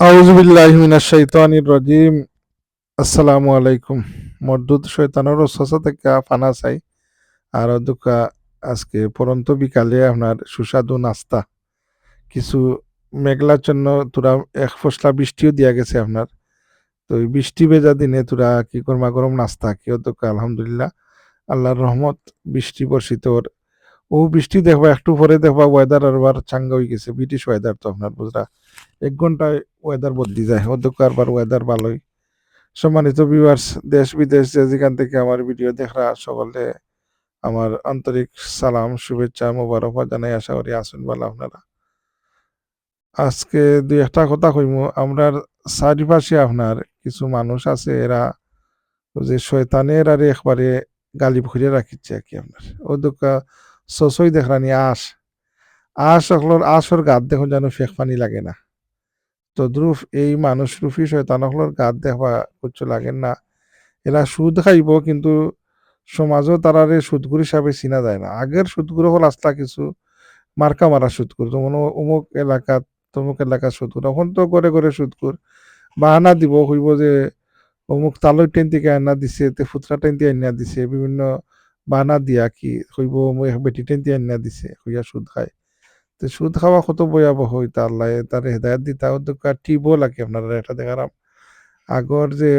আউযু বিল্লাহি মিনাশ শাইতানির রাজিম। আসসালামু আলাইকুম। মরদুদ শয়তানের ওসওয়াসা থেকে পানা চাই। আর দুকা আজকে পরন্ত বিকালে আপনার সুস্বাদু নাস্তা কিছু মেঘলাচ্ছন্ন তোরা এক ফসলা বৃষ্টিও দিয়া গেছে আপনার। তো এই বৃষ্টি ভেজা দিনে তোরা কি গরমা গরম নাস্তা কেউ তোকে আলহামদুলিল্লাহ আল্লাহর রহমত বৃষ্টি বর্ষিত ওর। ও বৃষ্টি দেখবা একটু পরে দেখবা ওয়েদার আবার চাঙ্গা হয়ে গেছে, ব্রিটিশ ওয়েদার তো আপনার বুঝরা ১ ঘন্টায় ওয়েদার বদলি যায়, ওদিকে আবার ওয়েদার ভালোই। সম্মানিত ভিউয়ার্স, দেশ বিদেশ যে যেখান থেকে আমার ভিডিও দেখরা সকলে আমার আন্তরিক সালাম শুভেচ্ছা মোবারকবাদ জানাই, আশা করি আছেন ভালো আপনারা। আজকে দুই একটা কথা কইমু। আমরার চারিপাশে আপনার কিছু মানুষ আছে, এরা ওই যে শয়তানের আর একবারে গালিব খুঁজে রাখিচ্ছে আর কি আপনার। ও দোকা সসই দেখরানি আশ অকলর আশর গাত দেখুন যেন ফেক পানি লাগে না। তদ্রুপ এই মানুষ রূপী শয়তান অকলর গাত দেখবা কুচ্ছু লাগেন না। এরা সুদ খাইব কিন্তু সমাজও তারারে সুদগুর হিসাবে চিনা যায় না। আগের সুদগুলো হল আস্তা কিছু মার্কা মারা সুদকুর, যেমন অমুক এলাকাত তমুক এলাকার সুদকুর। এখন তো করে করে সুদকুর বাহানা দিব, হইব যে অমুক তালই টেন থেকে আনা দিছে, তে ফুতরা টেন দিয়ে আনিয়া দিছে, বিভিন্ন বাহানা দিয়া কি হইব অমুক এক বেটি টেন দিয়ে আনিয়া দিছে হইয়া সুদ খায়। তো সুদ খাওয়া কত ভয়াবহ হইতা আল্লাহ তার হেদায়ত দিতা উদ্যোগ টিবও লাগে আপনারা এটা দেখারাম। আগর যে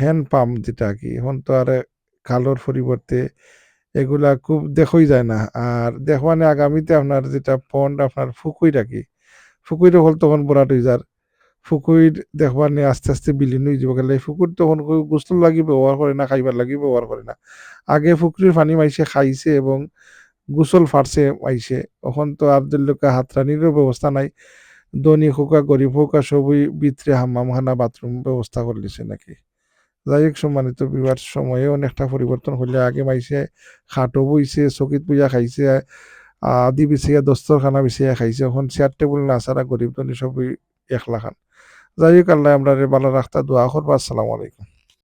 হ্যান্ড পাম্প যেটা কি এখন তো আর কালোর পরিবর্তে এগুলা খুব দেখই যায় না। আর দেখবানে আগামীতে আপনার যেটা পন্ড আপনার ফুকুই রাখি ফুকুইরে হল তখন বরাট হয়ে যার। ফুকুইর দেখবানে আস্তে আস্তে বিলীন হয়ে যাব গেলে ফুকুর তখন গোসল লাগি ব্যবহার করে না, খাইবার লাগি ব্যবহার করে না। আগে ফুকুরির পানি মাইসে খাইছে এবং গোসল ফাটছে মাইসে। এখন তো আর লোকে হাতরানিরও ব্যবস্থা নাই। ধনী হোক আর গরিব হোক আর সবই ভিতরে হাম্মামখানা বাথরুম ব্যবস্থা করে দিছে নাকি। যাই হোক সম্মানিত বিবাহ সময়ে অনেকটা পরিবর্তন হলে আগে মাইসে খাটো বইছে চকিত পূজা খাইছে, আদি বিছিয়া দস্তরখানা বিছিয়া খাইছে। এখন চেয়ার টেবিল না ছাড়া গরিব ধনী সবই একলা খান। যাই হোক আল্লাহ আমরা ভালো রাখতা দোয়া করবো। আসসালামু আলাইকুম।